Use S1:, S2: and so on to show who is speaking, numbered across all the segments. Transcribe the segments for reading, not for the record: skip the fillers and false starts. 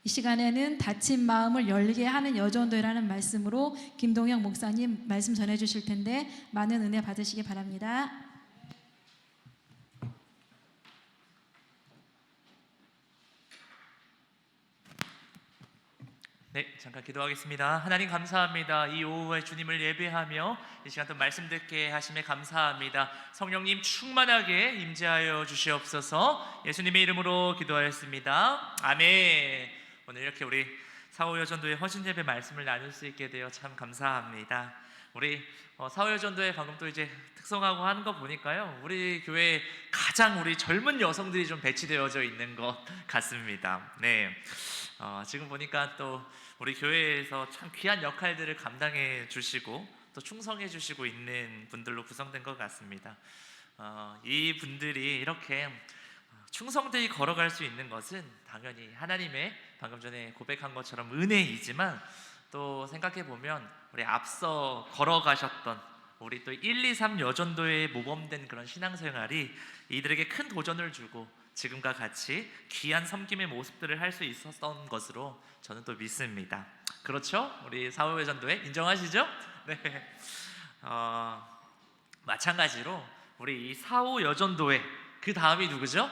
S1: 이 시간에는 다친 마음을 열리게 하는 여전도라는 말씀으로 김동영 목사님 말씀 전해 주실 텐데 많은 은혜 받으시기 바랍니다.
S2: 네, 잠깐 기도하겠습니다. 하나님 감사합니다. 이 오후에 주님을 예배하며 이 시간 또 말씀 듣게 하심에 감사합니다. 성령님 충만하게 임재하여 주시옵소서. 예수님의 이름으로 기도하였습니다. 아멘. 오늘 이렇게 우리 사호여전도의 허신예배 말씀을 나눌 수 있게 되어 참 감사합니다. 우리 사호여전도에 방금 또 이제 특성하고 하는 거 보니까요, 우리 교회에 가장 우리 젊은 여성들이 좀 배치되어져 있는 것 같습니다. 네. 지금 보니까 또 우리 교회에서 참 귀한 역할들을 감당해 주시고 또 충성해 주시고 있는 분들로 구성된 것 같습니다. 이 분들이 이렇게 충성되이 걸어갈 수 있는 것은 당연히 하나님의 방금 전에 고백한 것처럼 은혜이지만, 또 생각해 보면 우리 앞서 걸어가셨던 우리 또 1, 2, 3 여전도의 모범된 그런 신앙생활이 이들에게 큰 도전을 주고 지금과 같이 귀한 섬김의 모습들을 할 수 있었던 것으로 저는 또 믿습니다. 그렇죠? 우리 사호여전도회 인정하시죠? 네. 마찬가지로 우리 이 사호여전도회 그 다음이 누구죠?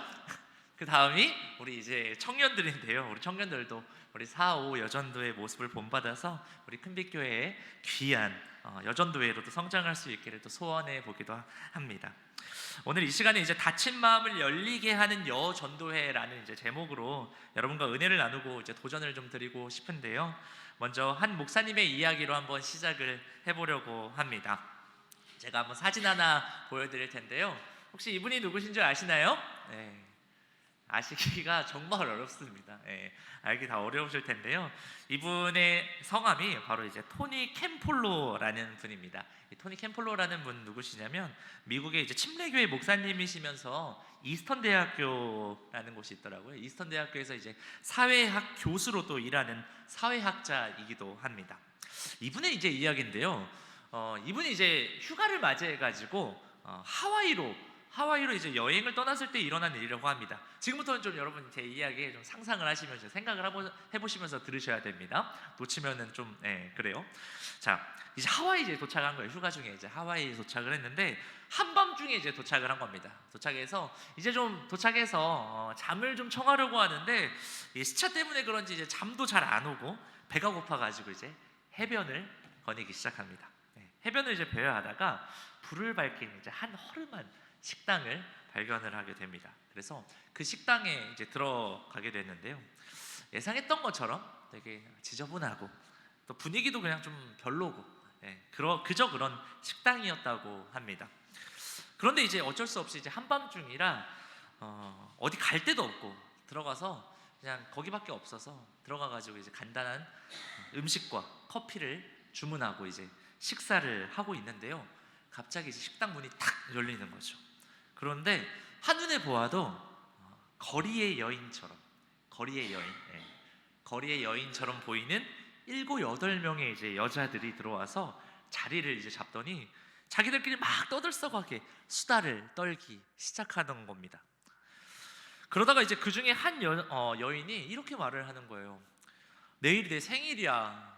S2: 그 다음이 우리 이제 청년들인데요. 우리 청년들도 우리 사호여전도의 모습을 본받아서 우리 큰빛교회의 귀한 여전도회로도 성장할 수 있기를 또 소원해 보기도 합니다. 오늘 이 시간에 이제 다친 마음을 열리게 하는 여전도회라는 이제 제목으로 여러분과 은혜를 나누고 이제 도전을 좀 드리고 싶은데요. 먼저 한 목사님의 이야기로 한번 시작을 해보려고 합니다. 제가 한번 사진 하나 보여드릴 텐데요. 혹시 이분이 누구신 줄 아시나요? 네. 아시기가 정말 어렵습니다. 네, 알기 다 어려우실 텐데요. 이분의 성함이 바로 이제 토니 캠폴로라는 분입니다. 이 토니 캠폴로라는 분 누구시냐면 미국의 이제 침례교회 목사님이시면서 이스턴 대학교라는 곳이 있더라고요. 이스턴 대학교에서 이제 사회학 교수로 또 일하는 사회학자이기도 합니다. 이분의 이제 이야기인데요. 이분이 이제 휴가를 맞이해가지고 하와이로 이제 여행을 떠났을 때 일어난 일이라고 합니다. 지금부터는 좀 여러분 제 이야기에 좀 상상을 하시면서 생각을 해보시면서 들으셔야 됩니다. 놓치면은 좀 그래요. 자, 이제 하와이 이제 도착한 거예요. 휴가 중에 이제 하와이 도착을 했는데 한밤중에 이제 도착을 한 겁니다. 도착해서 이제 좀 도착해서 잠을 좀 청하려고 하는데 이 시차 때문에 그런지 이제 잠도 잘 안 오고 배가 고파가지고 이제 해변을 거니기 시작합니다. 해변을 이제 배회하다가 불을 밝힌 이제 한 허름한 식당을 발견을 하게 됩니다. 그래서 그 식당에 이제 들어가게 됐는데요. 예상했던 것처럼 되게 지저분하고 또 분위기도 그냥 좀 별로고 그저 그런 식당이었다고 합니다. 그런데 이제 어쩔 수 없이 이제 한밤중이라 어디 갈 데도 없고 들어가서 그냥 거기밖에 없어서 들어가가지고 이제 간단한 음식과 커피를 주문하고 이제 식사를 하고 있는데요. 갑자기 이제 식당 문이 탁 열리는 거죠. 그런데 한눈에 보아도 거리의 여인처럼 보이는 7, 8명의 이제 여자들이 들어와서 자리를 이제 잡더니 자기들끼리 막 떠들썩하게 수다를 떨기 시작하는 겁니다. 그러다가 이제 그 중에 한 여인이 이렇게 말을 하는 거예요. 내일이 내 생일이야.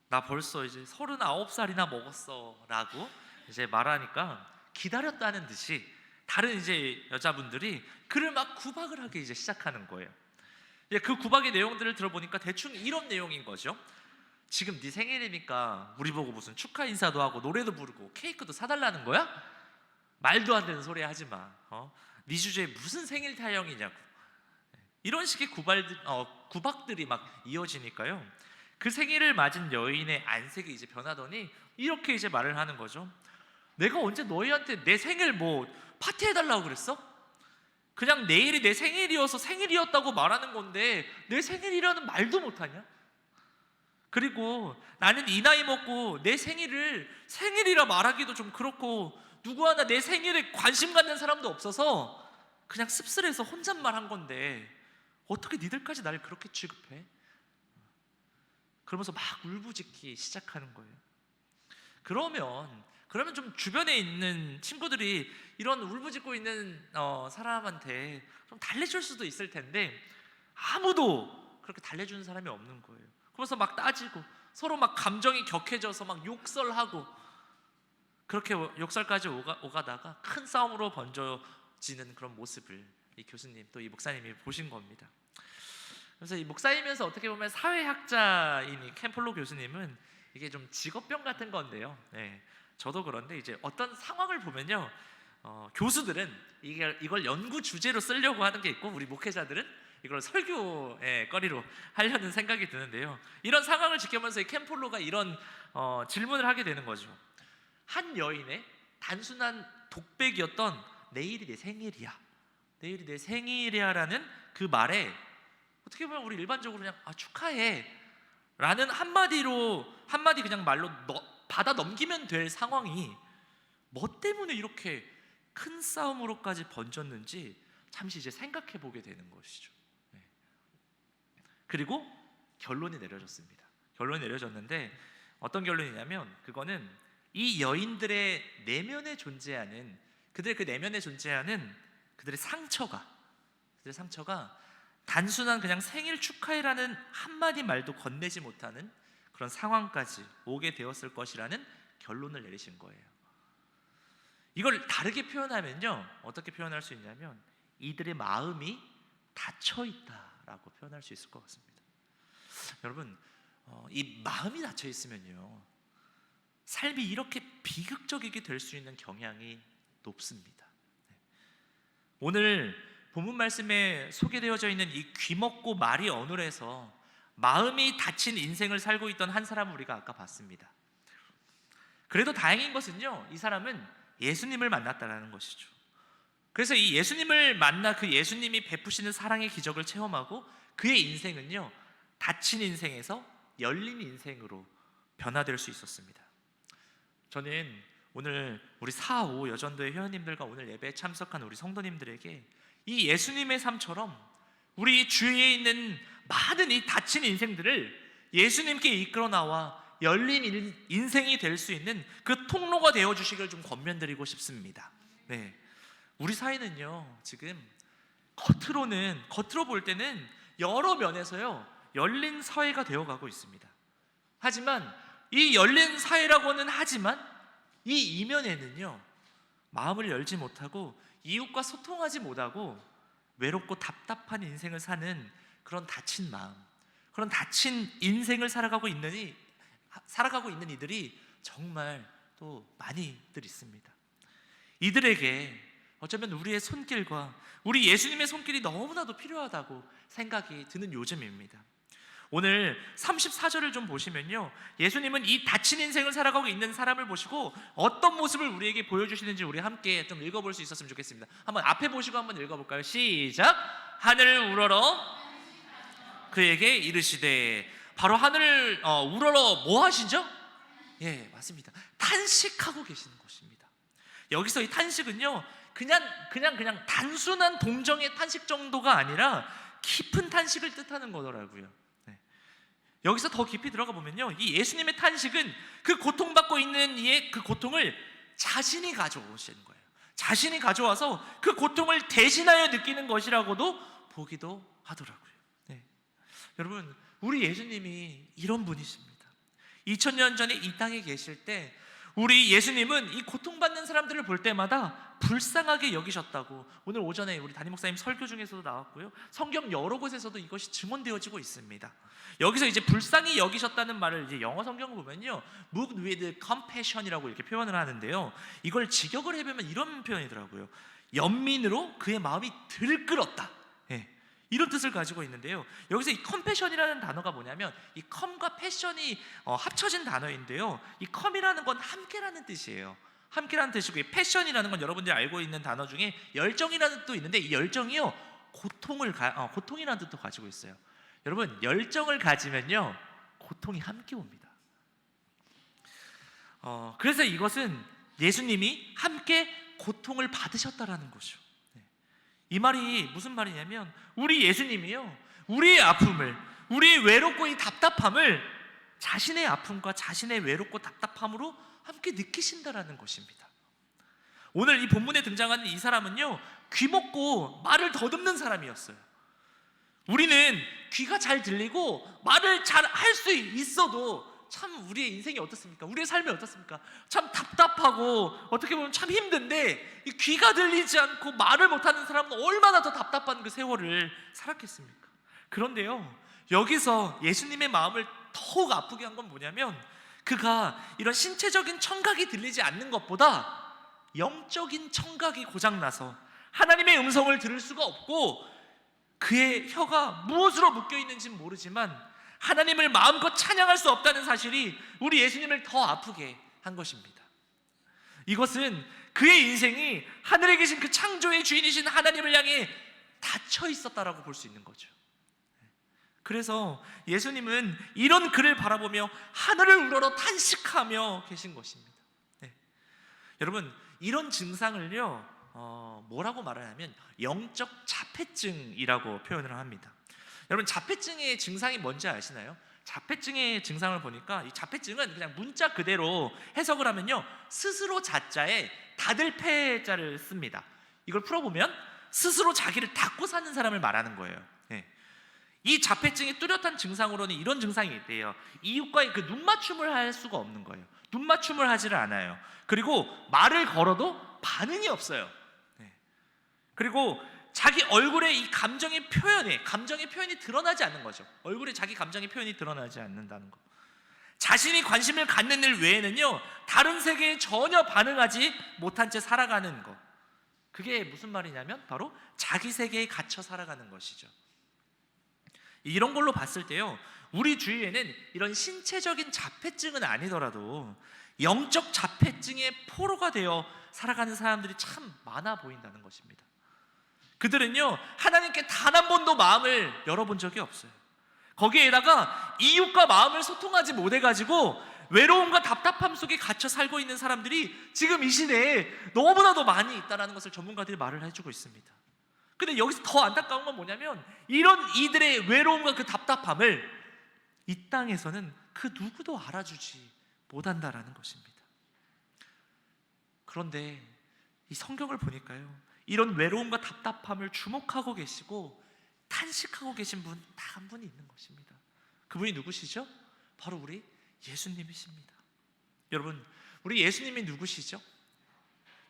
S2: 나 벌써 이제 39살이나 먹었어 라고 이제 말하니까 기다렸다는 듯이 다른 이제 여자분들이 그를 막 구박을 하기 이제 시작하는 거예요. 그 구박의 내용들을 들어보니까 대충 이런 내용인 거죠. 지금 네 생일이니까 우리 보고 무슨 축하 인사도 하고 노래도 부르고 케이크도 사달라는 거야? 말도 안 되는 소리 하지 마. 네 주제에 무슨 생일 타령이냐고. 이런 식의 구박들이 막 이어지니까요. 그 생일을 맞은 여인의 안색이 이제 변하더니 이렇게 이제 말을 하는 거죠. 내가 언제 너희한테 내 생일 뭐 파티해달라고 그랬어? 그냥 내일이 내 생일이어서 생일이었다고 말하는 건데 내 생일이라는 말도 못하냐? 그리고 나는 이 나이 먹고 내 생일을 생일이라 말하기도 좀 그렇고 누구 하나 내 생일에 관심 갖는 사람도 없어서 그냥 씁쓸해서 혼잣말 한 건데 어떻게 니들까지 나를 그렇게 취급해? 그러면서 막 울부짖기 시작하는 거예요. 그러면 좀 주변에 있는 친구들이 이런 울부짖고 있는 사람한테 좀 달래줄 수도 있을 텐데 아무도 그렇게 달래주는 사람이 없는 거예요. 그러면서 막 따지고 서로 막 감정이 격해져서 막 욕설하고 그렇게 욕설까지 오가다가 큰 싸움으로 번져지는 그런 모습을 이 교수님 또 이 목사님이 보신 겁니다. 그래서 이 목사이면서 어떻게 보면 사회학자인 이 캠폴로 교수님은 이게 좀 직업병 같은 건데요. 네, 저도 그런데 이제 어떤 상황을 보면요, 교수들은 이걸 연구 주제로 쓰려고 하는 게 있고 우리 목회자들은 이걸 설교의 거리로 하려는 생각이 드는데요. 이런 상황을 지켜보면서 이 캠폴로가 이런 질문을 하게 되는 거죠. 한 여인의 단순한 독백이었던 내일이 내 생일이야, 내일이 내 생일이야라는 그 말에 어떻게 보면 우리 일반적으로 그냥 축하해 라는 한마디 그냥 말로 받아 넘기면 될 상황이 뭐 때문에 이렇게 큰 싸움으로까지 번졌는지 잠시 이제 생각해 보게 되는 것이죠. 네. 그리고 결론이 내려졌습니다. 결론이 내려졌는데 어떤 결론이냐면 그거는 이 여인들의 내면에 존재하는 그들의 그 내면에 존재하는 그들의 상처가 단순한 그냥 생일 축하해라는 한마디 말도 건네지 못하는 그런 상황까지 오게 되었을 것이라는 결론을 내리신 거예요. 이걸 다르게 표현하면요, 어떻게 표현할 수 있냐면 이들의 마음이 닫혀 있다라고 표현할 수 있을 것 같습니다. 여러분, 이 마음이 닫혀 있으면요, 삶이 이렇게 비극적이게 될 수 있는 경향이 높습니다. 오늘 본문 말씀에 소개되어져 있는 이 귀먹고 말이 어눌해서 마음이 닫힌 인생을 살고 있던 한 사람을 우리가 아까 봤습니다. 그래도 다행인 것은요, 이 사람은 예수님을 만났다는 것이죠. 그래서 이 예수님을 만나 그 예수님이 베푸시는 사랑의 기적을 체험하고 그의 인생은요, 닫힌 인생에서 열린 인생으로 변화될 수 있었습니다. 저는 오늘 우리 4.5 여전도의 회원님들과 오늘 예배에 참석한 우리 성도님들에게 이 예수님의 삶처럼 우리 주위에 있는 많은 이 닫힌 인생들을 예수님께 이끌어 나와 열린 인생이 될 수 있는 그 통로가 되어 주시길 좀 권면드리고 싶습니다. 네, 우리 사회는요, 지금 겉으로 볼 때는 여러 면에서요 열린 사회가 되어가고 있습니다. 하지만 이 열린 사회라고는 하지만 이 이면에는요, 마음을 열지 못하고 이웃과 소통하지 못하고 외롭고 답답한 인생을 사는 그런 닫힌 마음, 그런 닫힌 인생을 살아가고 있는 이들이 정말 또 많이들 있습니다. 이들에게 어쩌면 우리의 손길과 우리 예수님의 손길이 너무나도 필요하다고 생각이 드는 요즘입니다. 오늘 34절을 좀 보시면요, 예수님은 이 닫힌 인생을 살아가고 있는 사람을 보시고 어떤 모습을 우리에게 보여주시는지 우리 함께 좀 읽어볼 수 있었으면 좋겠습니다. 한번 앞에 보시고 한번 읽어볼까요? 시작! 하늘을 우러러 그에게 이르시되. 바로 하늘을 우러러 뭐 하시죠? 예, 맞습니다. 탄식하고 계시는 것입니다. 여기서 이 탄식은요, 그냥 단순한 동정의 탄식 정도가 아니라 깊은 탄식을 뜻하는 거더라고요. 여기서 더 깊이 들어가 보면요, 이 예수님의 탄식은 그 고통받고 있는 이의 그 고통을 자신이 가져오시는 거예요. 자신이 가져와서 그 고통을 대신하여 느끼는 것이라고도 보기도 하더라고요. 네. 여러분, 우리 예수님이 이런 분이십니다. 2000년 전에 이 땅에 계실 때 우리 예수님은 이 고통받는 사람들을 볼 때마다 불쌍하게 여기셨다고 오늘 오전에 우리 담임 목사님 설교 중에서도 나왔고요, 성경 여러 곳에서도 이것이 증언되어지고 있습니다. 여기서 이제 불쌍히 여기셨다는 말을 이제 영어 성경을 보면요, moved with compassion이라고 이렇게 표현을 하는데요, 이걸 직역을 해보면 이런 표현이더라고요. 연민으로 그의 마음이 들끓었다, 이런 뜻을 가지고 있는데요, 여기서 이 컴패션이라는 단어가 뭐냐면 이 컴과 패션이 합쳐진 단어인데요, 이 컴이라는 건 함께라는 뜻이에요. 함께라는 뜻이고, 이 패션이라는 건 여러분들이 알고 있는 단어 중에 열정이라는 뜻도 있는데, 이 열정이요, 고통이라는 뜻도 가지고 있어요. 여러분, 열정을 가지면요 고통이 함께 옵니다. 그래서 이것은 예수님이 함께 고통을 받으셨다라는 것이죠. 이 말이 무슨 말이냐면 우리 예수님이요, 우리의 아픔을, 우리의 외롭고 이 답답함을 자신의 아픔과 자신의 외롭고 답답함으로 함께 느끼신다라는 것입니다. 오늘 이 본문에 등장하는 이 사람은요, 귀먹고 말을 더듬는 사람이었어요. 우리는 귀가 잘 들리고 말을 잘 할 수 있어도 참 우리의 인생이 어떻습니까? 우리의 삶이 어떻습니까? 참 답답하고 어떻게 보면 참 힘든데, 이 귀가 들리지 않고 말을 못하는 사람은 얼마나 더 답답한 그 세월을 살았겠습니까? 그런데요, 여기서 예수님의 마음을 더욱 아프게 한 건 뭐냐면, 그가 이런 신체적인 청각이 들리지 않는 것보다 영적인 청각이 고장나서 하나님의 음성을 들을 수가 없고, 그의 혀가 무엇으로 묶여 있는지는 모르지만 하나님을 마음껏 찬양할 수 없다는 사실이 우리 예수님을 더 아프게 한 것입니다. 이것은 그의 인생이 하늘에 계신 그 창조의 주인이신 하나님을 향해 닫혀 있었다라고 볼 수 있는 거죠. 그래서 예수님은 이런 그를 바라보며 하늘을 우러러 탄식하며 계신 것입니다. 여러분, 이런 증상을요, 뭐라고 말하냐면 영적 자폐증이라고 표현을 합니다. 여러분, 자폐증의 증상이 뭔지 아시나요? 자폐증의 증상을 보니까 이 자폐증은 그냥 문자 그대로 해석을 하면요, 스스로 자자에 닫을 패자를 씁니다. 이걸 풀어보면 스스로 자기를 닫고 사는 사람을 말하는 거예요. 이 자폐증의 뚜렷한 증상으로는 이런 증상이 있대요. 이웃과의 그 눈맞춤을 할 수가 없는 거예요. 눈맞춤을 하지를 않아요. 그리고 말을 걸어도 반응이 없어요. 그리고 자기 얼굴에 이 감정의 표현이 드러나지 않는 거죠. 얼굴에 자기 감정의 표현이 드러나지 않는다는 거. 자신이 관심을 갖는 일 외에는요, 다른 세계에 전혀 반응하지 못한 채 살아가는 거. 그게 무슨 말이냐면 바로 자기 세계에 갇혀 살아가는 것이죠. 이런 걸로 봤을 때요, 우리 주위에는 이런 신체적인 자폐증은 아니더라도 영적 자폐증의 포로가 되어 살아가는 사람들이 참 많아 보인다는 것입니다. 그들은요, 하나님께 단 한 번도 마음을 열어본 적이 없어요. 거기에다가 이웃과 마음을 소통하지 못해가지고 외로움과 답답함 속에 갇혀 살고 있는 사람들이 지금 이 시대에 너무나도 많이 있다는 것을 전문가들이 말을 해주고 있습니다. 근데 여기서 더 안타까운 건 뭐냐면, 이런 이들의 외로움과 그 답답함을 이 땅에서는 그 누구도 알아주지 못한다라는 것입니다. 그런데 이 성경을 보니까요, 이런 외로움과 답답함을 주목하고 계시고 탄식하고 계신 분 딱 한 분이 있는 것입니다. 그분이 누구시죠? 바로 우리 예수님이십니다. 여러분, 우리 예수님이 누구시죠?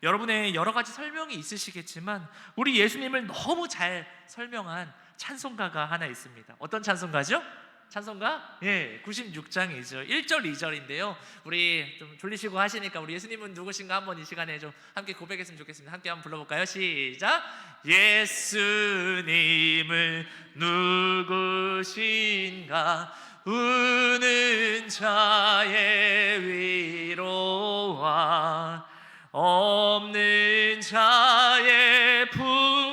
S2: 여러분의 여러 가지 설명이 있으시겠지만 우리 예수님을 너무 잘 설명한 찬송가가 하나 있습니다. 어떤 찬송가죠? 찬송가? 96장이죠. 1절, 2절인데요. 우리 좀 졸리시고 하시니까 우리 예수님은 누구신가 한번 이 시간에 좀 함께 고백했으면 좋겠습니다. 함께 한번 불러볼까요? 시작! 예수님은 누구신가? 우는 자의 위로와 없는 자의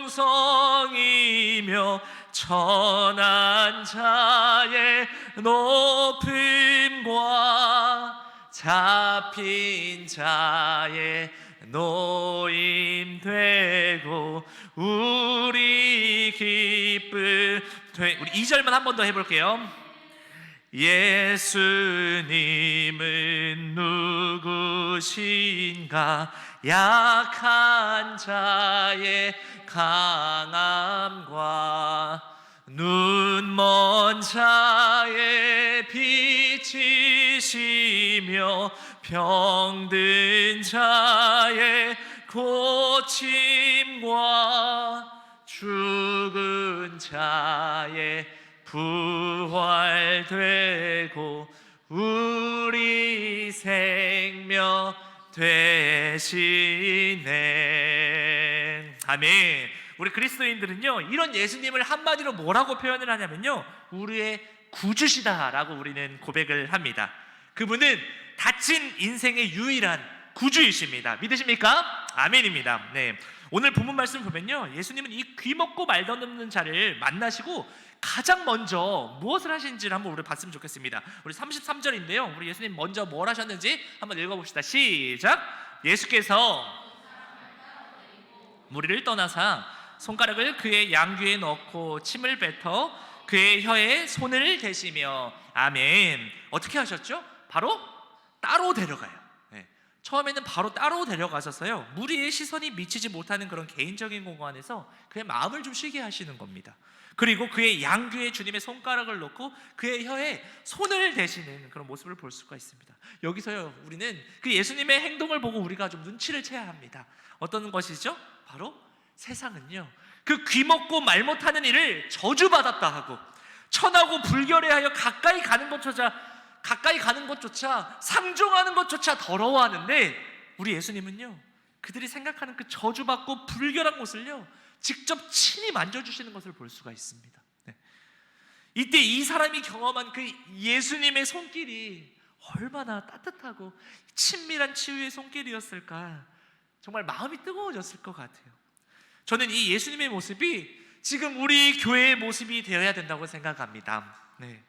S2: 풍성이며 천한 자의 높음과 잡힌 자의 노임 되고 우리 기쁨 되. 우리 2절만 한 번 더 해볼게요. 예수님은 누구신가? 약한 자의 강함과 눈먼 자의 빛이시며 병든 자의 고침과 죽은 자의 부활되고 우리 생명 되시네. 아멘. 우리 그리스도인들은요, 이런 예수님을 한마디로 뭐라고 표현을 하냐면요, 우리의 구주시다라고 우리는 고백을 합니다. 그분은 다친 인생의 유일한 구주이십니다. 믿으십니까? 아멘입니다. 네. 오늘 본문 말씀 보면요, 예수님은 이 귀먹고 말없는 자를 만나시고 가장 먼저 무엇을 하신지를 한번 우리 봤으면 좋겠습니다. 우리 33절인데요, 우리 예수님 먼저 뭘 하셨는지 한번 읽어봅시다. 시작! 예수께서 무리를 떠나사 손가락을 그의 양귀에 넣고 침을 뱉어 그의 혀에 손을 대시며. 아멘. 어떻게 하셨죠? 바로 따로 데려가요. 처음에는 바로 따로 데려가셔서요, 무리의 시선이 미치지 못하는 그런 개인적인 공간에서 그의 마음을 좀 쉬게 하시는 겁니다. 그리고 그의 양귀에 주님의 손가락을 놓고 그의 혀에 손을 대시는 그런 모습을 볼 수가 있습니다. 여기서요, 우리는 그 예수님의 행동을 보고 우리가 좀 눈치를 채야 합니다. 어떤 것이죠? 바로 세상은요, 그 귀먹고 말 못하는 일을 저주받았다 하고 천하고 불결해하여 가까이 가는 것조차 상종하는 것조차 더러워하는데, 우리 예수님은요, 그들이 생각하는 그 저주받고 불결한 곳을요 직접 친히 만져주시는 것을 볼 수가 있습니다. 네. 이때 이 사람이 경험한 그 예수님의 손길이 얼마나 따뜻하고 친밀한 치유의 손길이었을까, 정말 마음이 뜨거워졌을 것 같아요. 저는 이 예수님의 모습이 지금 우리 교회의 모습이 되어야 된다고 생각합니다. 네.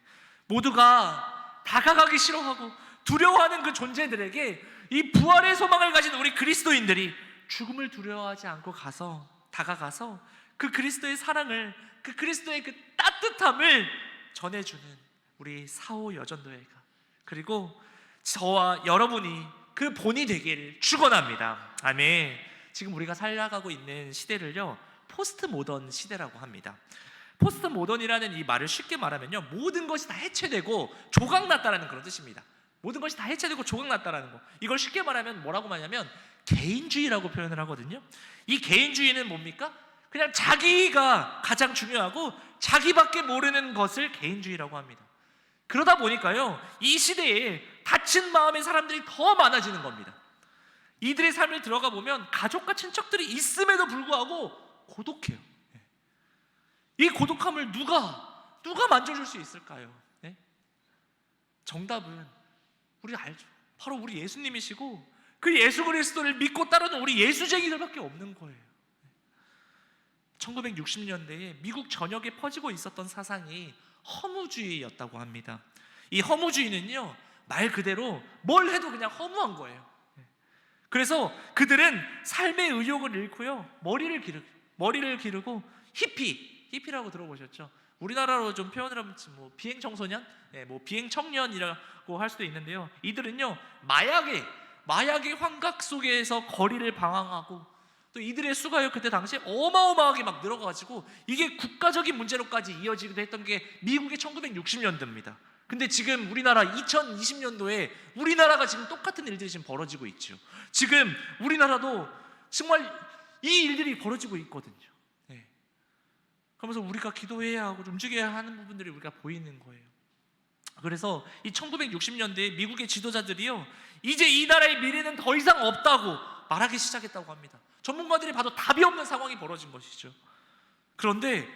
S2: 모두가 다가가기 싫어하고 두려워하는 그 존재들에게 이 부활의 소망을 가진 우리 그리스도인들이 죽음을 두려워하지 않고 다가가서 그 그리스도의 사랑을, 그 그리스도의 그 따뜻함을 전해주는 우리 사오 여전도회가, 그리고 저와 여러분이 그 본이 되기를 축원합니다. 아멘. 지금 우리가 살아가고 있는 시대를요 포스트 모던 시대라고 합니다. 포스트 모던이라는 이 말을 쉽게 말하면요, 모든 것이 다 해체되고 조각났다라는 그런 뜻입니다. 모든 것이 다 해체되고 조각났다라는 거. 이걸 쉽게 말하면 뭐라고 말하냐면 개인주의라고 표현을 하거든요. 이 개인주의는 뭡니까? 그냥 자기가 가장 중요하고 자기밖에 모르는 것을 개인주의라고 합니다. 그러다 보니까요, 이 시대에 다친 마음의 사람들이 더 많아지는 겁니다. 이들의 삶을 들어가 보면 가족과 친척들이 있음에도 불구하고 고독해요. 이 고독함을 누가 만져줄 수 있을까요? 네? 정답은 우리 알죠. 바로 우리 예수님이시고 그 예수 그리스도를 믿고 따르는 우리 예수쟁이들밖에 없는 거예요. 1960년대에 미국 전역에 퍼지고 있었던 사상이 허무주의였다고 합니다. 이 허무주의는요, 말 그대로 뭘 해도 그냥 허무한 거예요. 그래서 그들은 삶의 의욕을 잃고요, 머리를 기르고 히피라고 들어보셨죠? 우리나라로 좀 표현을 하면 뭐 비행 청소년, 뭐 비행 청년이라고 할 수도 있는데요. 이들은요 마약의 환각 속에서 거리를 방황하고, 또 이들의 수가요 그때 당시에 어마어마하게 막 늘어가지고 이게 국가적인 문제로까지 이어지기도 했던 게 미국의 1960년대입니다. 근데 지금 우리나라 2020년도에 우리나라가 지금 똑같은 일들이 지금 벌어지고 있죠. 지금 우리나라도 정말 이 일들이 벌어지고 있거든요. 네. 그러면서 우리가 기도해야 하고 움직여야 하는 부분들이 우리가 보이는 거예요. 그래서 이 1960년대에 미국의 지도자들이요, 이제 이 나라의 미래는 더 이상 없다고 말하기 시작했다고 합니다. 전문가들이 봐도 답이 없는 상황이 벌어진 것이죠. 그런데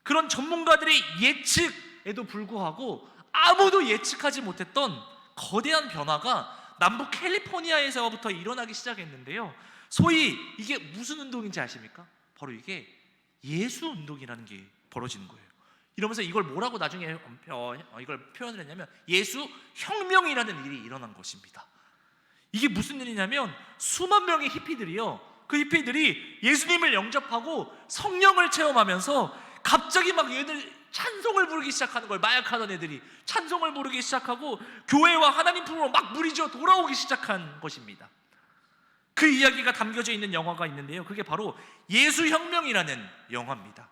S2: 그런 전문가들의 예측에도 불구하고 아무도 예측하지 못했던 거대한 변화가 남부 캘리포니아에서부터 일어나기 시작했는데요. 소위 이게 무슨 운동인지 아십니까? 바로 이게 예수 운동이라는 게 벌어지는 거예요. 이러면서 이걸 뭐라고 나중에 이걸 표현을 했냐면 예수 혁명이라는 일이 일어난 것입니다. 이게 무슨 일이냐면 수만 명의 히피들이요, 그 히피들이 예수님을 영접하고 성령을 체험하면서 갑자기 막 얘들 찬송을 부르기 시작하는 거예요. 마약하던 애들이 찬송을 부르기 시작하고 교회와 하나님 품으로 막 무리져 돌아오기 시작한 것입니다. 그 이야기가 담겨져 있는 영화가 있는데요, 그게 바로 예수혁명이라는 영화입니다.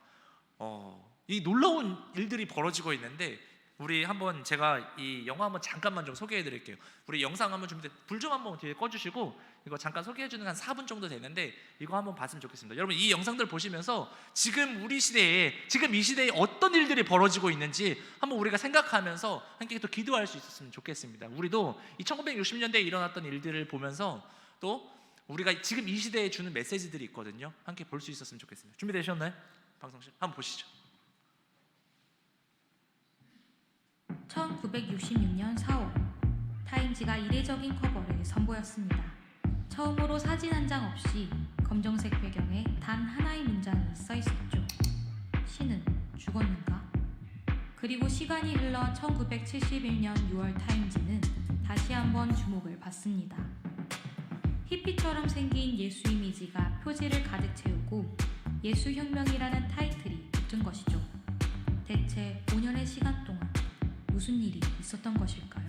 S2: 이 놀라운 일들이 벌어지고 있는데, 우리 한번 제가 이 영화 한번 잠깐만 좀 소개해 드릴게요. 우리 영상 한번 준비돼, 불 좀 한번 뒤에 꺼주시고 이거 잠깐 소개해 주는 한 4분 정도 되는데 이거 한번 봤으면 좋겠습니다. 여러분, 이 영상들 보시면서 지금 이 시대에 어떤 일들이 벌어지고 있는지 한번 우리가 생각하면서 함께 또 기도할 수 있었으면 좋겠습니다. 우리도 이 1960년대에 일어났던 일들을 보면서 또 우리가 지금 이 시대에 주는 메시지들이 있거든요. 함께 볼 수 있었으면 좋겠습니다. 준비되셨나요? 방송실 한번 보시죠.
S3: 1966년 4월, 타임지가 이례적인 커버를 선보였습니다. 처음으로 사진 한 장 없이 검정색 배경에 단 하나의 문장이 써 있었죠. 신은 죽었는가? 그리고 시간이 흘러 1971년 6월 타임지는 다시 한번 주목을 받습니다. 히피처럼 생긴 예수 이미지가 표지를 가득 채우고 예수혁명이라는 타이틀이 붙은 것이죠. 대체 5년의 시간 동안 무슨 일이 있었던 것일까요?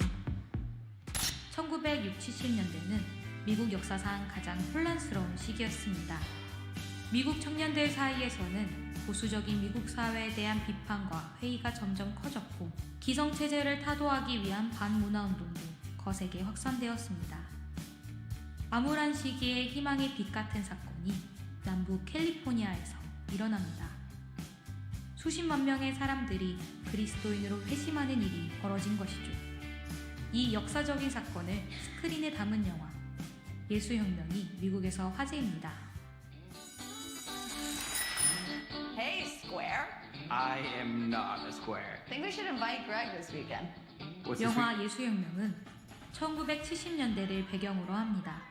S3: 1960, 70년대는 미국 역사상 가장 혼란스러운 시기였습니다. 미국 청년들 사이에서는 보수적인 미국 사회에 대한 비판과 회의가 점점 커졌고 기성체제를 타도하기 위한 반문화 운동도 거세게 확산되었습니다. 암울한 시기에 희망의 빛 같은 사건이 남부 캘리포니아에서 일어납니다. 수십만 명의 사람들이 그리스도인으로 회심하는 일이 벌어진 것이죠. 이 역사적인 사건을 스크린에 담은 영화 예수혁명이 미국에서 화제입니다.
S4: Hey, Square.
S5: I am not a square.
S4: Think we should invite Greg this weekend.
S5: What's this
S3: 영화 예수혁명은 1970년대를 배경으로 합니다.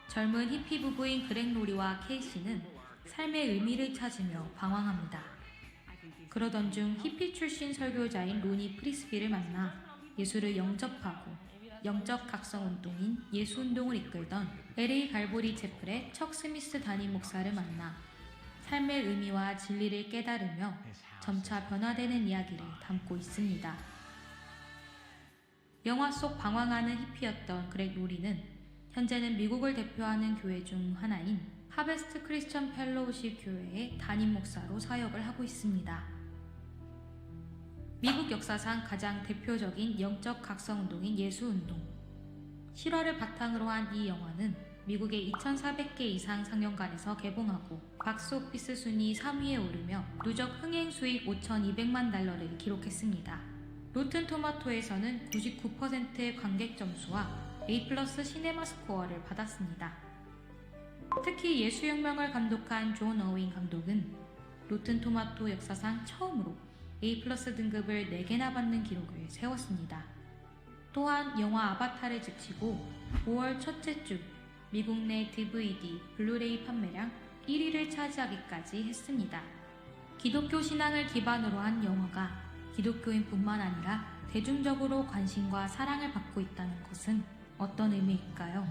S3: 젊은 히피 부부인 그렉 로리와 케이시는 삶의 의미를 찾으며 방황합니다. 그러던 중 히피 출신 설교자인 로니 프리스비를 만나 예수를 영접하고 영적 각성 운동인 예수 운동을 이끌던 LA 갈보리 채플의 척 스미스 담임 목사를 만나 삶의 의미와 진리를 깨달으며 점차 변화되는 이야기를 담고 있습니다. 영화 속 방황하는 히피였던 그렉 로리는 현재는 미국을 대표하는 교회 중 하나인 하베스트 크리스천 펠로우십 교회의 담임 목사로 사역을 하고 있습니다. 미국 역사상 가장 대표적인 영적 각성 운동인 예수 운동. 실화를 바탕으로 한 이 영화는 미국의 2,400개 이상 상영관에서 개봉하고 박스오피스 순위 3위에 오르며 누적 흥행 수익 5,200만 달러를 기록했습니다. 로튼 토마토에서는 99%의 관객 점수와 A+ 시네마 스코어를 받았습니다. 특히 예수혁명을 감독한 존 어윈 감독은 로튼 토마토 역사상 처음으로 A+ 등급을 4개나 받는 기록을 세웠습니다. 또한 영화 아바타를 제치고 5월 첫째 주 미국 내 DVD, 블루레이 판매량 1위를 차지하기까지 했습니다. 기독교 신앙을 기반으로 한 영화가 기독교인뿐만 아니라 대중적으로 관심과 사랑을 받고 있다는 것은 어떤 의미일까요?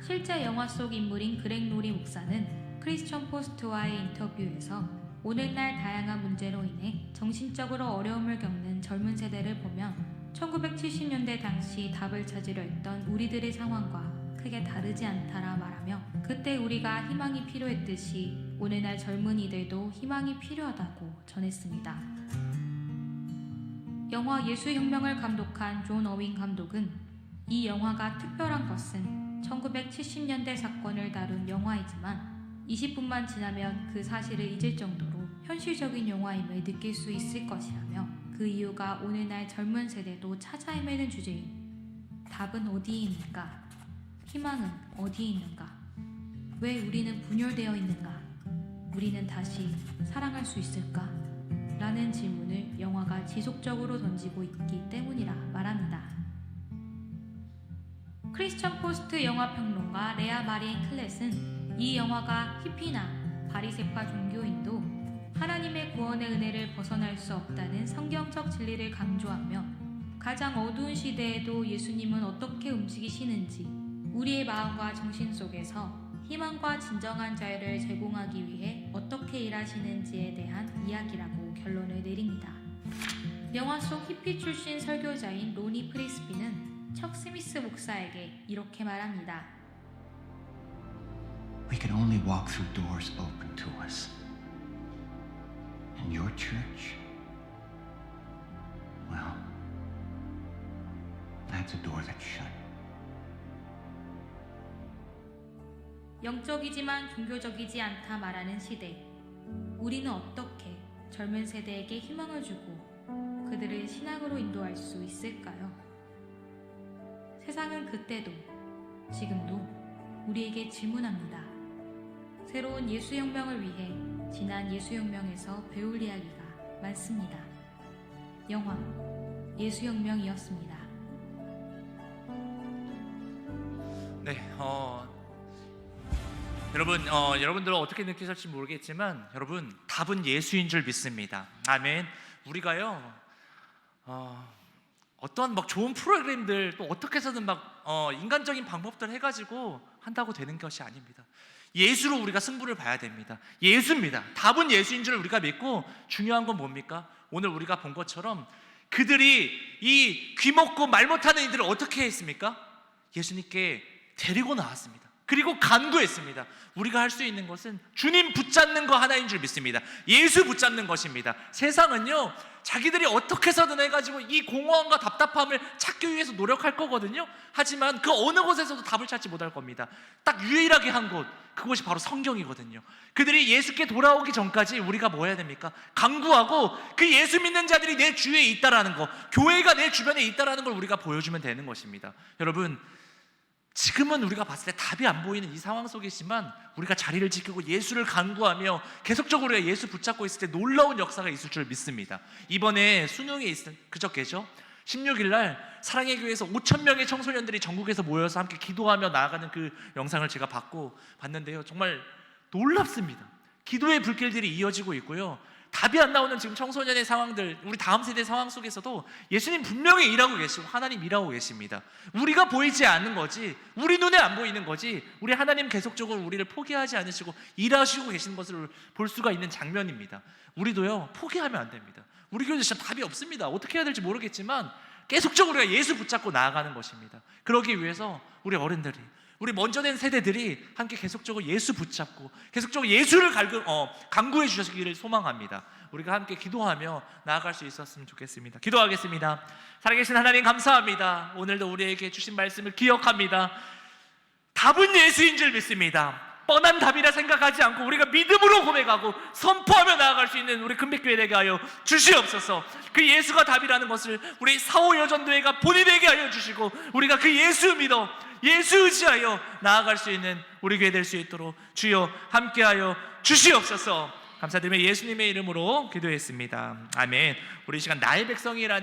S3: 실제 영화 속 인물인 그렉 로리 목사는 크리스천 포스트와의 인터뷰에서 오늘날 다양한 문제로 인해 정신적으로 어려움을 겪는 젊은 세대를 보면 1970년대 당시 답을 찾으려 했던 우리들의 상황과 크게 다르지 않다라 말하며 그때 우리가 희망이 필요했듯이 오늘날 젊은이들도 희망이 필요하다고 전했습니다. 영화 예수혁명을 감독한 존 어윈 감독은 이 영화가 특별한 것은 1970년대 사건을 다룬 영화이지만 20분만 지나면 그 사실을 잊을 정도로 현실적인 영화임을 느낄 수 있을 것이라며 그 이유가 오늘날 젊은 세대도 찾아 헤매는 주제인 답은 어디에 있는가? 희망은 어디에 있는가? 왜 우리는 분열되어 있는가? 우리는 다시 사랑할 수 있을까? 라는 질문을 영화가 지속적으로 던지고 있기 때문이라 말합니다. 크리스천 포스트 영화평론가 레아 마리엔 클렛은 이 영화가 히피나 바리새파 종교인도 하나님의 구원의 은혜를 벗어날 수 없다는 성경적 진리를 강조하며 가장 어두운 시대에도 예수님은 어떻게 움직이시는지 우리의 마음과 정신 속에서 희망과 진정한 자유를 제공하기 위해 어떻게 일하시는지에 대한 이야기라고 결론을 내립니다. 영화 속 히피 출신 설교자인 로니 프리스비는 척 스미스 목사에게 이렇게 말합니다.
S6: We can only walk through doors open to us. And your church, well, that's a door that's shut.
S3: 영적이지만 종교적이지 않다 말하는 시대. 우리는 어떻게 젊은 세대에게 희망을 주고 그들을 신앙으로 인도할 수 있을까요? 세상은 그때도 지금도 우리에게 질문합니다. 새로운 예수혁명을 위해 지난 예수혁명에서 배울 이야기가 많습니다. 영화 예수혁명이었습니다.
S2: 네, 여러분들은 어떻게 느끼실지 모르겠지만 여러분 답은 예수인 줄 믿습니다. 아멘. 우리가요 어떤 막 좋은 프로그램들 또 어떻게 해서든 막 인간적인 방법들 해가지고 한다고 되는 것이 아닙니다. 예수로 우리가 승부를 봐야 됩니다. 예수입니다. 답은 예수인 줄 우리가 믿고 중요한 건 뭡니까? 오늘 우리가 본 것처럼 그들이 이 귀 먹고 말 못하는 이들을 어떻게 했습니까? 예수님께 데리고 나왔습니다. 그리고 간구했습니다. 우리가 할 수 있는 것은 주님 붙잡는 거 하나인 줄 믿습니다. 예수 붙잡는 것입니다. 세상은요, 자기들이 어떻게 해서든 해가지고 이 공허함과 답답함을 찾기 위해서 노력할 거거든요. 하지만 그 어느 곳에서도 답을 찾지 못할 겁니다. 딱 유일하게 한 곳, 그것이 바로 성경이거든요. 그들이 예수께 돌아오기 전까지 우리가 뭐 해야 됩니까? 간구하고 그 예수 믿는 자들이 내 주위에 있다라는 거, 교회가 내 주변에 있다라는 걸 우리가 보여주면 되는 것입니다. 여러분, 지금은 우리가 봤을 때 답이 안 보이는 이 상황 속이지만 우리가 자리를 지키고 예수를 간구하며 계속적으로 우리가 예수 붙잡고 있을 때 놀라운 역사가 있을 줄 믿습니다. 이번에 수능에 있을 그저께죠, 16일 날 사랑의 교회에서 5,000명의 청소년들이 전국에서 모여서 함께 기도하며 나아가는 그 영상을 제가 봤는데요, 정말 놀랍습니다. 기도의 불길들이 이어지고 있고요, 답이 안 나오는 지금 청소년의 상황들, 우리 다음 세대 상황 속에서도 예수님 분명히 일하고 계시고 하나님 일하고 계십니다. 우리가 보이지 않는 거지, 우리 눈에 안 보이는 거지, 우리 하나님 계속적으로 우리를 포기하지 않으시고 일하시고 계시는 것을 볼 수가 있는 장면입니다. 우리도요, 포기하면 안 됩니다. 우리 교회도 진짜 답이 없습니다. 어떻게 해야 될지 모르겠지만 계속적으로 우리가 예수 붙잡고 나아가는 것입니다. 그러기 위해서 우리 어른들이, 우리 먼저 된 세대들이 함께 계속적으로 예수 붙잡고 계속적으로 예수를 간구해 주시기를 소망합니다. 우리가 함께 기도하며 나아갈 수 있었으면 좋겠습니다. 기도하겠습니다. 살아계신 하나님 감사합니다. 오늘도 우리에게 주신 말씀을 기억합니다. 답은 예수인 줄 믿습니다. 뻔한 답이라 생각하지 않고 우리가 믿음으로 고백하고 선포하며 나아갈 수 있는 우리 금백교회 되게 하여 주시옵소서. 그 예수가 답이라는 것을 우리 사오 여전도회가 본이 되게 하여 주시고 우리가 그 예수 믿어 예수 의지하여 나아갈 수 있는 우리 교회 될 수 있도록 주여 함께하여 주시옵소서. 감사드리며 예수님의 이름으로 기도했습니다. 아멘. 우리 이 시간 나의 백성이라는